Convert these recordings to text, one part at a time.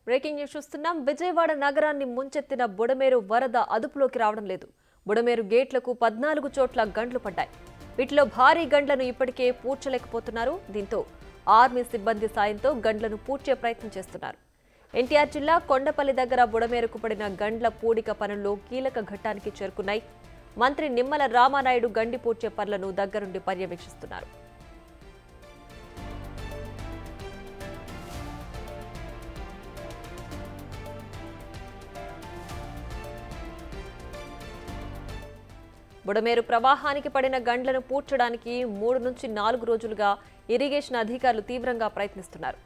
Breaking news చూస్తున్నాం. విజయవాడ నగరాన్ని ముంచెత్తిన బుడమేరు వరద అదుపులోకి రావడం లేదు. బుడమేరు గేట్లకు 14 చోట్ల గండ్లు పడ్డాయి. వీటిలో భారీ గండ్లను ఇప్పటికే పూడ్చలేకపోతున్నారు. దీంతో ఆర్మీ సిబ్బంది సాయంతో గండ్లను పూడ్చే ప్రయత్నం చేస్తున్నారు. ఎన్టీఆర్ జిల్లా కొండపల్లి దగ్గర బుడమేరుకు పడిన గండ్ల పూడిక పనుల్లో కీలక ఘట్టానికి చేరుకున్నాయి. మంత్రి నిమ్మల రామానాయుడు గండి పూడ్చే పనులను దగ్గరుండి పర్యవేక్షిస్తున్నారు. బుడమేరు ప్రవాహానికి పడిన గండ్లను పూడ్చడానికి 3 నుంచి 4 రోజులుగా ఇరిగేషన్ అధికారులు తీవ్రంగా ప్రయత్నిస్తున్నారు.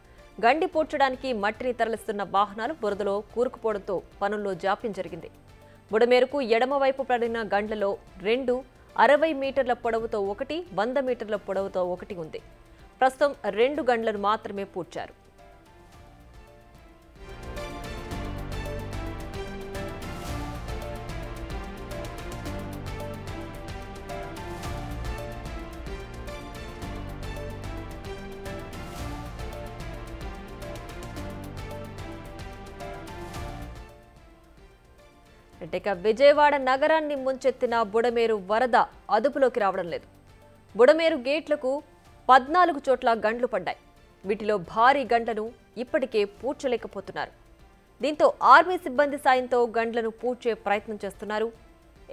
గండి పూడ్చడానికి మట్టిని తరలిస్తున్న వాహనాలు బురదలో కూరుకుపోవడంతో పనుల్లో జాప్యం జరిగింది. బుడమేరుకు ఎడమవైపు పడిన గండ్లలో 2 60 మీటర్ల పొడవుతో ఒకటి, 100 మీటర్ల పొడవుతో ఒకటి ఉంది. ప్రస్తుతం 2 గండ్లను మాత్రమే పూడ్చారు. ఇక విజయవాడ నగరాన్ని ముంచెత్తిన బుడమేరు వరద అదుపులోకి రావడం లేదు. బుడమేరు గేట్లకు 14 చోట్ల గండ్లు పడ్డాయి. వీటిలో భారీ గండ్లను ఇప్పటికే పూడ్చలేకపోతున్నారు. దీంతో ఆర్మీ సిబ్బంది సాయంతో గండ్లను పూడ్చే ప్రయత్నం చేస్తున్నారు.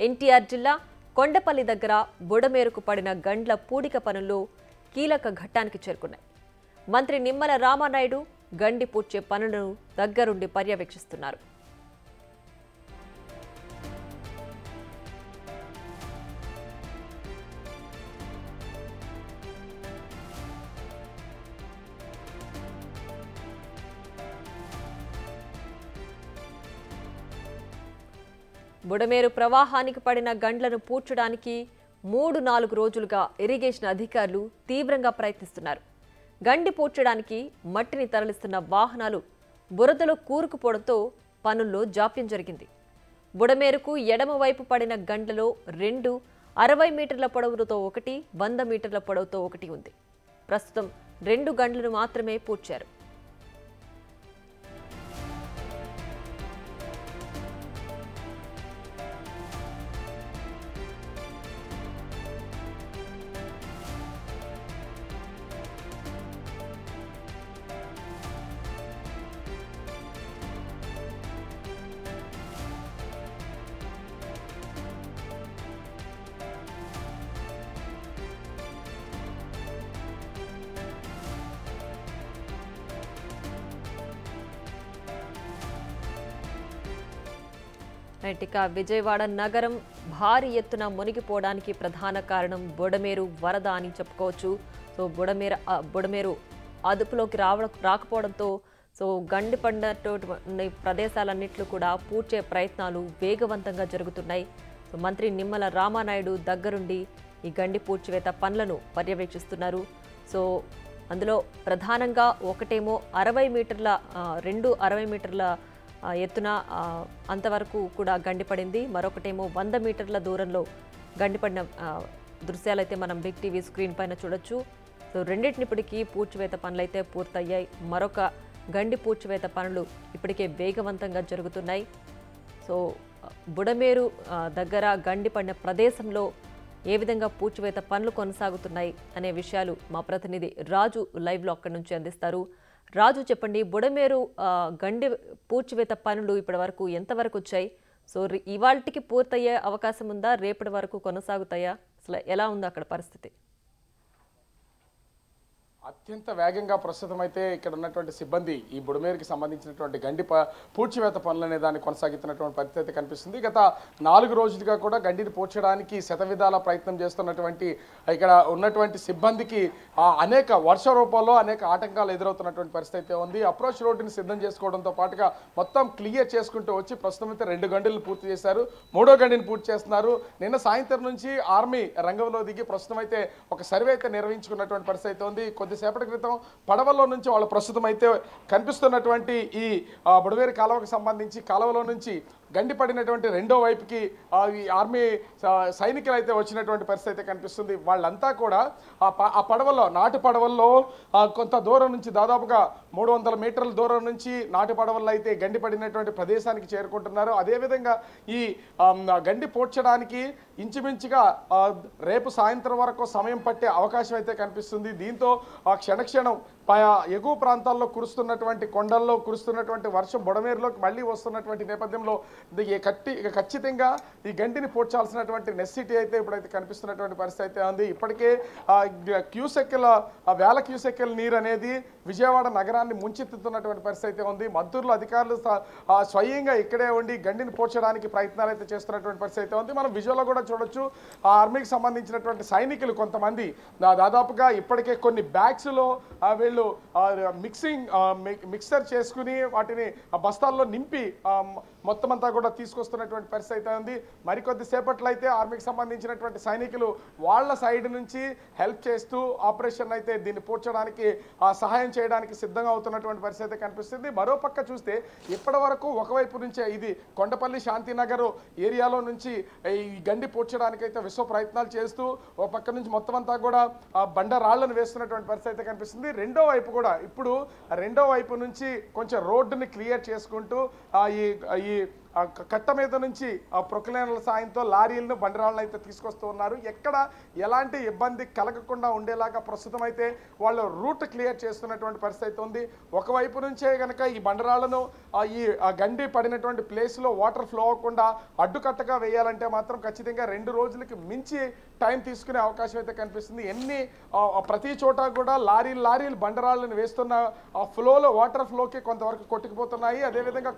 ఎన్టీఆర్ జిల్లా కొండపల్లి దగ్గర బుడమేరుకు పడిన గండ్ల పూడిక పనుల్లో కీలక ఘట్టానికి చేరుకున్నాయి. మంత్రి నిమ్మల రామానాయుడు గండి పూడ్చే పనులను దగ్గరుండి పర్యవేక్షిస్తున్నారు. బుడమేరు ప్రవాహానికి పడిన గండ్లను పూడ్చడానికి 3-4 రోజులుగా ఇరిగేషన్ అధికారులు తీవ్రంగా ప్రయత్నిస్తున్నారు. గండి పూడ్చడానికి మట్టిని తరలిస్తున్న వాహనాలు బురదలో కూరుకుపోవడంతో పనుల్లో జాప్యం జరిగింది. బుడమేరుకు ఎడమవైపు పడిన గండ్లలో 2 60 మీటర్ల పొడవుతో ఒకటి, 100 మీటర్ల పొడవుతో ఒకటి ఉంది. ప్రస్తుతం 2 గండ్లను మాత్రమే పూడ్చారు. ఇక విజయవాడ నగరం భారీ ఎత్తున మునిగిపోవడానికి ప్రధాన కారణం బుడమేరు వరద అని చెప్పుకోవచ్చు. సో బుడమేరు అదుపులోకి రాకపోవడంతో గండి పడినటువంటి ప్రదేశాలన్నింటిలో కూడా పూడ్చే ప్రయత్నాలు వేగవంతంగా జరుగుతున్నాయి. మంత్రి నిమ్మల రామానాయుడు దగ్గరుండి ఈ గండి పూడ్చివేత పనులను పర్యవేక్షిస్తున్నారు. అందులో ప్రధానంగా ఒకటేమో 60 మీటర్ల 2 60 మీటర్ల ఎత్తున అంతవరకు కూడా గండిపడింది. మరొకటేమో 100 మీటర్ల దూరంలో గండిపడిన దృశ్యాలైతే మనం బిగ్ టీవీ స్క్రీన్ పైన చూడొచ్చు. రెండింటినిప్పటికీ పూడ్చివేత పనులైతే పూర్తయ్యాయి. మరొక గండి పూడ్చివేత పనులు ఇప్పటికే వేగవంతంగా జరుగుతున్నాయి. బుడమేరు దగ్గర గండిపడిన ప్రదేశంలో ఏ విధంగా పూడ్చివేత పనులు కొనసాగుతున్నాయి అనే విషయాలు మా ప్రతినిధి రాజు లైవ్లో అక్కడి నుంచి అందిస్తారు. రాజు, చెప్పండి, బుడమేరు గండి పూడ్చివేత పనులు ఇప్పటి వరకు ఎంతవరకు వచ్చాయి? ఇవాళకి పూర్తయ్యే అవకాశం ఉందా? రేపటి వరకు కొనసాగుతాయా? అసలు ఎలా ఉందో అక్కడ పరిస్థితి? అత్యంత వేగంగా ప్రస్తుతం అయితే ఇక్కడ ఉన్నటువంటి సిబ్బంది ఈ బుడమేరుకి సంబంధించినటువంటి గండి పూడ్చివేత పనులనే దాన్ని కొనసాగుతున్నటువంటి పరిస్థితి కనిపిస్తుంది. గత 4 రోజులుగా కూడా గండిని పూడ్చడానికి శతవిధాల ప్రయత్నం చేస్తున్నటువంటి ఇక్కడ ఉన్నటువంటి సిబ్బందికి అనేక వర్ష రూపంలో అనేక ఆటంకాలు ఎదురవుతున్నటువంటి పరిస్థితి ఉంది. అప్రోచ్ రోడ్డుని సిద్ధం చేసుకోవడంతో పాటుగా మొత్తం క్లియర్ చేసుకుంటూ వచ్చి ప్రస్తుతం అయితే 2 గంటలు పూర్తి చేశారు. 3వ గండిని పూర్తి చేస్తున్నారు. నిన్న సాయంత్రం నుంచి ఆర్మీ రంగంలో దిగి ప్రస్తుతం అయితే ఒక సర్వే అయితే నిర్వహించుకున్నటువంటి పరిస్థితి ఉంది. కొద్దిసేపటి క్రితం పడవల్లో నుంచి వాళ్ళు ప్రస్తుతం అయితే కనిపిస్తున్నటువంటి ఈ బుడమేరు కాలువకు సంబంధించి కాలువలో నుంచి గండి పడినటువంటి రెండో వైపుకి ఈ ఆర్మీ సైనికులు అయితే వచ్చినటువంటి పరిస్థితి అయితే కనిపిస్తుంది. వాళ్ళంతా కూడా ఆ పడవల్లో నాటు పడవల్లో కొంత దూరం నుంచి దాదాపుగా 300 మీటర్ల దూరం నుంచి నాటు పడవల్లో అయితే గండి పడినటువంటి ప్రదేశానికి చేరుకుంటున్నారు. అదేవిధంగా ఈ గండి పోడ్చడానికి ఇంచుమించుగా రేపు సాయంత్రం వరకు సమయం పట్టే అవకాశం అయితే కనిపిస్తుంది. దీంతో క్షణక్షణం ఎగువ ప్రాంతాల్లో కురుస్తున్నటువంటి కొండల్లో కురుస్తున్నటువంటి వర్షం బుడమేరులోకి మళ్ళీ వస్తున్నటువంటి నేపథ్యంలో ఖచ్చితంగా ఈ గంటిని పోడ్చాల్సినటువంటి నెసిటీ అయితే ఇప్పుడైతే కనిపిస్తున్నటువంటి పరిస్థితి అయితే ఉంది. ఇప్పటికే వేల క్యూసెక్కుల నీరు అనేది విజయవాడ నగరాన్ని ముంచెత్తుతున్నటువంటి పరిస్థితి అయితే ఉంది. మంత్రులు అధికారులు స్వయంగా ఇక్కడే ఉండి గండిని పోడ్చడానికి ప్రయత్నాలు అయితే చేస్తున్నటువంటి పరిస్థితి అయితే ఉంది. మనం విజువల్లో కూడా చూడొచ్చు. ఆ ఆర్మీకి సంబంధించినటువంటి సైనికులు కొంతమంది దాదాపుగా ఇప్పటికే కొన్ని బ్యాగ్స్లో వీళ్ళు మిక్సర్ చేసుకుని వాటిని బస్తాల్లో నింపి మొత్తం అంతా కూడా తీసుకొస్తున్నటువంటి పరిస్థితి అయితే ఉంది. మరికొద్ది సేపట్లో అయితే ఆర్మీకి సంబంధించినటువంటి సైనికులు వాళ్ళ సైడ్ నుంచి హెల్ప్ చేస్తూ ఆపరేషన్ అయితే దీన్ని పోడ్చడానికి సహాయం చేయడానికి సిద్ధంగా అవుతున్నటువంటి పరిస్థితి కనిపిస్తుంది. మరోపక్క చూస్తే ఇప్పటి వరకు ఒకవైపు నుంచే ఇది కొండపల్లి శాంతినగర్ ఏరియాలో నుంచి ఈ గండి పోడ్చడానికి అయితే విశ్వ ప్రయత్నాలు చేస్తూ ఒక పక్క నుంచి మొత్తం అంతా కూడా బండరాళ్లను వేస్తున్నటువంటి పరిస్థితి అయితే కనిపిస్తుంది. రెండో వైపు కూడా ఇప్పుడు రెండో వైపు నుంచి కొంచెం రోడ్డుని క్లియర్ చేసుకుంటూ ఈ కట్ట మీద నుంచి ప్రొక్లైనర్ల సాయంతో లారీలను బండరాళ్ళను అయితే తీసుకొస్తూ ఉన్నారు. ఎక్కడ ఎలాంటి ఇబ్బంది కలగకుండా ఉండేలాగా ప్రస్తుతం అయితే వాళ్ళు రూట్ క్లియర్ చేస్తున్నటువంటి పరిస్థితి ఉంది. ఒకవైపు నుంచే కనుక ఈ బండరాళ్లను ఈ గండి పడినటువంటి ప్లేస్లో వాటర్ ఫ్లో అవ్వకుండా అడ్డుకట్టగా వేయాలంటే మాత్రం ఖచ్చితంగా 2 రోజులకి మించి టైం తీసుకునే అవకాశం అయితే కనిపిస్తుంది. ప్రతి చోట కూడా లారీలు బండరాళ్ళను వేస్తున్న ఆ ఫ్లోలో వాటర్ ఫ్లోకి కొంతవరకు కొట్టుకుపోతున్నాయి. అదేవిధంగా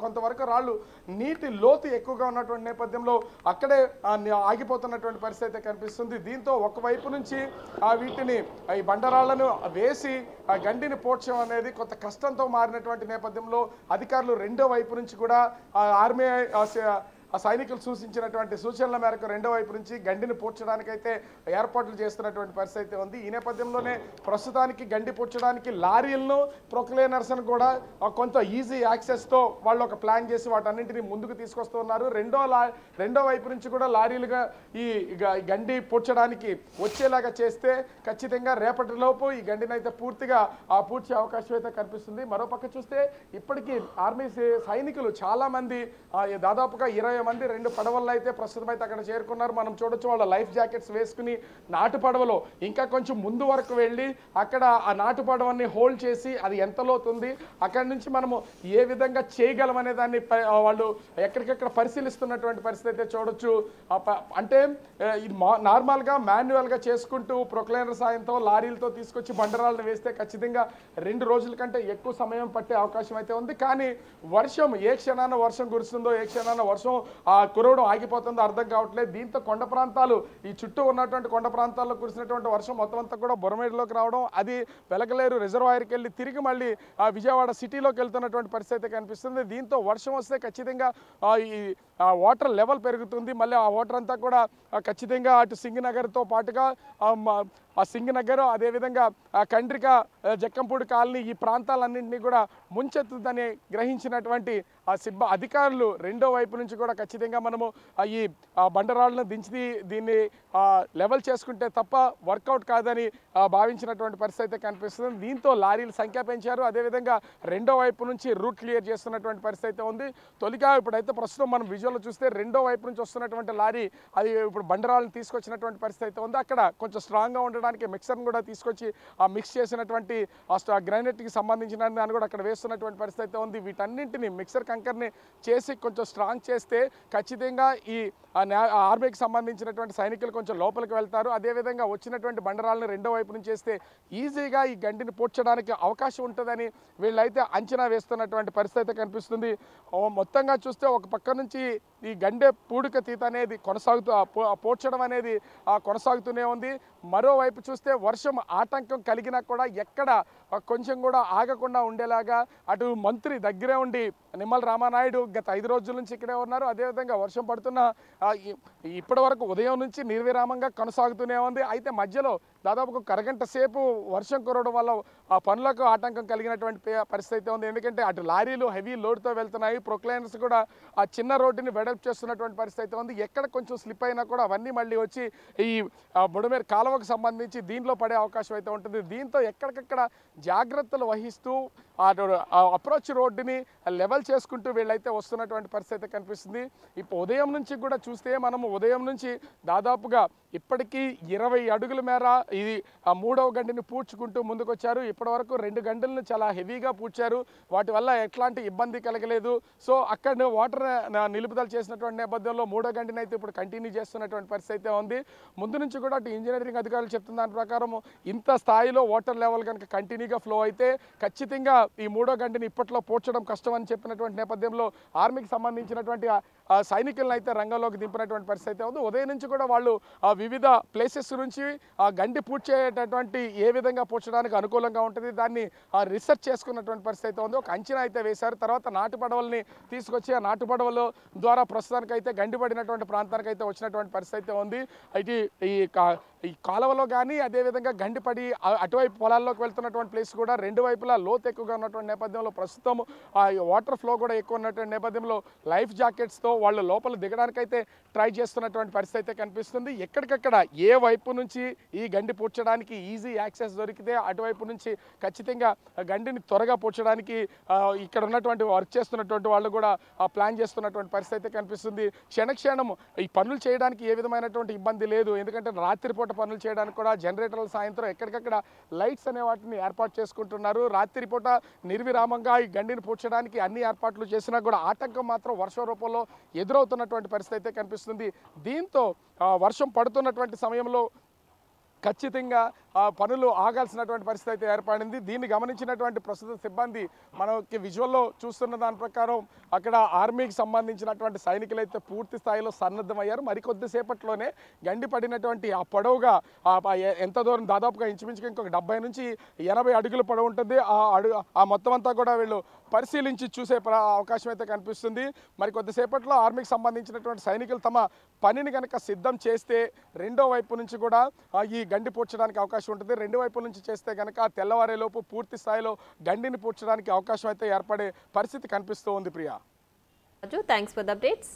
కొంతవరకు రాళ్ళు నీటి లోతు ఎక్కువగా ఉన్నటువంటి నేపథ్యంలో అక్కడే ఆగిపోతున్నటువంటి పరిస్థితి అయితే కనిపిస్తుంది. దీంతో ఒకవైపు నుంచి వీటిని ఈ బండరాళ్లను వేసి గండిని పోడ్చడం అనేది కొంత కష్టంతో మారినటువంటి నేపథ్యంలో అధికారులు రెండో వైపు నుంచి కూడా ఆర్మీ సైనికులు సూచించినటువంటి సూచనల మేరకు రెండో వైపు నుంచి గండిని పూడ్చడానికైతే ఏర్పాట్లు చేస్తున్నటువంటి పరిస్థితి ఉంది. ఈ నేపథ్యంలోనే ప్రస్తుతానికి గండి పూడ్చడానికి లారీలను ప్రొక్లైనర్స్ను కూడా కొంత ఈజీ యాక్సెస్తో వాళ్ళు ఒక ప్లాన్ చేసి వాటన్నింటినీ ముందుకు తీసుకొస్తూ ఉన్నారు. రెండో వైపు నుంచి కూడా లారీలుగా ఈ గండి పూడ్చడానికి వచ్చేలాగా చేస్తే ఖచ్చితంగా రేపటిలోపు ఈ గండిని అయితే పూర్తిగా పూడ్చే అవకాశం అయితే కనిపిస్తుంది. మరోపక్క చూస్తే ఇప్పటికీ ఆర్మీ సైనికులు చాలామంది దాదాపుగా 20 మంది 2 పడవల్లో అయితే ప్రస్తుతం అయితే అక్కడ చేరుకున్నారు. మనం చూడొచ్చు వాళ్ళ లైఫ్ జాకెట్స్ వేసుకుని నాటు పడవలో ఇంకా కొంచెం ముందు వరకు వెళ్ళి అక్కడ ఆ నాటు పడవని హోల్డ్ చేసి అది ఎంత లోతుంది అక్కడి నుంచి మనము ఏ విధంగా చేయగలం అనే దాన్ని వాళ్ళు ఎక్కడికెక్కడ పరిశీలిస్తున్నటువంటి పరిస్థితి అయితే చూడొచ్చు. అంటే ఇది నార్మల్గా మాన్యువల్గా చేసుకుంటూ ప్రొక్లైనర్ సాయంతో లారీలతో తీసుకొచ్చి బండరాలను వేస్తే ఖచ్చితంగా 2 రోజుల కంటే ఎక్కువ సమయం పట్టే అవకాశం అయితే ఉంది. కానీ వర్షం ఏ క్షణాన వర్షం కురుస్తుందో ఏ క్షణాన వర్షం కురవడం ఆగిపోతుందో అర్థం కావట్లేదు. దీంతో కొండ ప్రాంతాలు ఈ చుట్టూ ఉన్నటువంటి కొండ ప్రాంతాల్లో కురిసినటువంటి వర్షం మొత్తం అంతా కూడా బుడమేరులోకి రావడం, అది వెలగలేరు రిజర్వాయర్కి వెళ్ళి తిరిగి మళ్ళీ విజయవాడ సిటీలోకి వెళ్తున్నటువంటి పరిస్థితి కనిపిస్తుంది. దీంతో వర్షం వస్తే ఖచ్చితంగా ఈ వాటర్ లెవెల్ పెరుగుతుంది. మళ్ళీ ఆ వాటర్ అంతా కూడా ఖచ్చితంగా అటు సింగనగర్తో పాటుగా ఆ సింగనగర్ అదేవిధంగా కండ్రిక జక్కంపూడి కాలనీ ఈ ప్రాంతాలన్నింటినీ కూడా ముంచెత్తుదని గ్రహించినటువంటి అధికారులు రెండో వైపు నుంచి కూడా ఖచ్చితంగా మనము ఈ బండరాళ్ళను దించి దీన్ని లెవెల్ చేసుకుంటే తప్ప వర్కౌట్ కాదని భావించినటువంటి పరిస్థితి కనిపిస్తుంది. దీంతో లారీల సంఖ్య పెంచారు. అదేవిధంగా రెండో వైపు నుంచి రూట్ క్లియర్ చేస్తున్నటువంటి పరిస్థితి ఉంది. తొలిగా ఇప్పుడైతే ప్రస్తుతం మనం విజువల్లో చూస్తే రెండో వైపు నుంచి వస్తున్నటువంటి లారీ అది ఇప్పుడు బండరాళ్ళని తీసుకొచ్చినటువంటి పరిస్థితి ఉంది. అక్కడ కొంచెం స్ట్రాంగ్గా ఉండడానికి మిక్సర్ని కూడా తీసుకొచ్చి ఆ మిక్స్ చేసినటువంటి గ్రానైట్కి సంబంధించిన దాన్ని కూడా అక్కడ వేస్తున్నటువంటి పరిస్థితి ఉంది. వీటన్నింటినీ మిక్సర్ కంకర్ని చేసి కొంచెం స్ట్రాంగ్ చేస్తే ఖచ్చితంగా ఈ ఆర్మీకి సంబంధించినటువంటి సైనికులు కొంచెం లోపలికి వెళ్తారు. అదేవిధంగా వచ్చినటువంటి బండరాలను రెండో వైపు నుంచి చేస్తే ఈజీగా ఈ గండిని పూడ్చడానికి అవకాశం ఉంటుందని వీళ్ళైతే అంచనా వేస్తున్నటువంటి పరిస్థితి కనిపిస్తుంది. మొత్తంగా చూస్తే ఒక పక్క నుంచి ఈ గండె పూడిక తీత అనేది పోడ్చడం అనేది కొనసాగుతూనే ఉంది. మరోవైపు చూస్తే వర్షం ఆటంకం కలిగినా కూడా ఎక్కడ కొంచెం కూడా ఆగకుండా ఉండేలాగా అటు మంత్రి దగ్గరే ఉండి నిమ్మల రామానాయుడు గత 5 రోజుల నుంచి ఇక్కడే ఉన్నారు. అదేవిధంగా వర్షం పడుతున్న ఇప్పటి వరకు ఉదయం నుంచి నిర్విరామంగా కొనసాగుతూనే ఉంది. అయితే మధ్యలో దాదాపు ఒక అరగంట సేపు వర్షం కురవడం వల్ల ఆ పనులకు ఆటంకం కలిగినటువంటి పరిస్థితి అయితే ఉంది. ఎందుకంటే అటు లారీలు హెవీ లోడ్తో వెళ్తున్నాయి, ప్రొక్లైనర్స్ కూడా ఆ చిన్న రోడ్డుని వెడల్పు చేస్తున్నటువంటి పరిస్థితి అయితే ఉంది. ఎక్కడ కొంచెం స్లిప్ అయినా కూడా అవన్నీ మళ్ళీ వచ్చి ఈ బుడమేరు కాలువకు సంబంధించి దీంట్లో పడే అవకాశం అయితే ఉంటుంది. దీంతో ఎక్కడికక్కడ జాగ్రత్తలు వహిస్తూ ఆ అప్రోచ్ రోడ్డుని లెవెల్ చేసుకుంటూ వీళ్ళైతే వస్తున్నటువంటి పరిస్థితి కనిపిస్తుంది. ఇప్పుడు ఉదయం నుంచి కూడా చూస్తే మనము ఉదయం నుంచి దాదాపుగా ఇప్పటికీ 20 అడుగుల మేర ఇది ఆ మూడవ గండిని పూడ్చుకుంటూ ముందుకొచ్చారు. ఇప్పటి వరకు 2 గంటలను చాలా హెవీగా పూడ్చారు, వాటి వల్ల ఎట్లాంటి ఇబ్బంది కలగలేదు. సో అక్కడ వాటర్ నిలుపుదల చేసినటువంటి నేపథ్యంలో మూడో గంటని అయితే ఇప్పుడు కంటిన్యూ చేస్తున్నటువంటి పరిస్థితి అయితే ఉంది. ముందు నుంచి కూడా అటు ఇంజనీరింగ్ అధికారులు చెప్తున్న దాని ప్రకారం ఇంత స్థాయిలో వాటర్ లెవెల్ కనుక కంటిన్యూగా ఫ్లో అయితే ఖచ్చితంగా ఈ మూడో గంటని ఇప్పట్లో పూడ్చడం కష్టం అని చెప్పినటువంటి నేపథ్యంలో ఆర్మీకి సంబంధించినటువంటి సైనికులను అయితే రంగంలోకి దింపినటువంటి పరిస్థితి అయితే ఉంది. ఉదయం నుంచి కూడా వాళ్ళు వివిధ ప్లేసెస్ నుంచి గండి పూడ్చేటటువంటి ఏ విధంగా పూడ్చడానికి అనుకూలంగా ఉంటుంది దాన్ని రీసెర్చ్ చేసుకున్నటువంటి పరిస్థితి అయితే ఉంది. ఒక అంచనా అయితే వేశారు. తర్వాత నాటు పడవల్ని తీసుకొచ్చి ఆ నాటు పడవల ద్వారా ప్రస్తుతానికి అయితే గండి పడినటువంటి ప్రాంతానికి అయితే వచ్చినటువంటి పరిస్థితి అయితే ఉంది. అయితే ఈ కాలువలో కానీ అదేవిధంగా గండిపడి అటువైపు పొలాల్లోకి వెళ్తున్నటువంటి ప్లేస్ కూడా రెండు వైపులా లోతు ఎక్కువగా ఉన్నటువంటి నేపథ్యంలో ప్రస్తుతం వాటర్ ఫ్లో కూడా ఎక్కువ ఉన్నటువంటి నేపథ్యంలో లైఫ్ జాకెట్స్తో వాళ్ళు లోపల దిగడానికైతే ట్రై చేస్తున్నటువంటి పరిస్థితి అయితే కనిపిస్తుంది. ఎక్కడికక్కడ ఏ వైపు నుంచి ఈ గండి పూడ్చడానికి ఈజీ యాక్సెస్ దొరికితే అటువైపు నుంచి ఖచ్చితంగా గండిని త్వరగా పూడ్చడానికి ఇక్కడ ఉన్నటువంటి వర్క్ చేస్తున్నటువంటి వాళ్ళు కూడా ప్లాన్ చేస్తున్నటువంటి పరిస్థితి అయితే కనిపిస్తుంది. క్షణక్షణం ఈ పనులు చేయడానికి ఏ విధమైనటువంటి ఇబ్బంది లేదు. ఎందుకంటే రాత్రిపూట పనులు చేయడానికి కూడా జనరేటర్ల సాయంత్రం ఎక్కడికక్కడ లైట్స్ అనే వాటిని ఏర్పాటు చేసుకుంటున్నారు. రాత్రిపూట నిర్విరామంగా ఈ గండిని పూడ్చడానికి అన్ని ఏర్పాట్లు చేసినా కూడా ఆటంకం మాత్రం వర్షం రూపంలో ఎదురవుతున్నటువంటి పరిస్థితి అయితే కనిపిస్తుంది. దీంతో వర్షం పడుతున్నటువంటి సమయంలో ఖచ్చితంగా పనులు ఆగాల్సినటువంటి పరిస్థితి అయితే ఏర్పడింది. దీన్ని గమనించినటువంటి ప్రస్తుత సిబ్బంది మనకి విజువల్లో చూస్తున్న దాని ప్రకారం అక్కడ ఆర్మీకి సంబంధించినటువంటి సైనికులు అయితే పూర్తి స్థాయిలో సన్నద్ధమయ్యారు. మరికొద్దిసేపట్లోనే గండి పడినటువంటి ఆ పొడవుగా ఎంత దూరం దాదాపుగా ఇంచుమించుగా ఇంకొక 70 నుంచి 80 అడుగుల పొడవు ఉంటుంది. ఆ మొత్తం అంతా కూడా వీళ్ళు పరిశీలించి చూసే అవకాశం అయితే కనిపిస్తుంది. మరికొద్దిసేపట్లో ఆర్మీకి సంబంధించినటువంటి సైనికులు తమ పనిని కనుక సిద్ధం చేస్తే రెండో వైపు నుంచి కూడా ఈ గండి పూడ్చడానికి అవకాశం ఉంటుంది. రెండు వైపుల నుంచి చేస్తే కనుక తెల్లవారేలోపు పూర్తి స్థాయిలో గండిని పూడ్చడానికి అవకాశం అయితే ఏర్పడే పరిస్థితి కనిపిస్తూ ఉంది. Priya, thanks for the updates.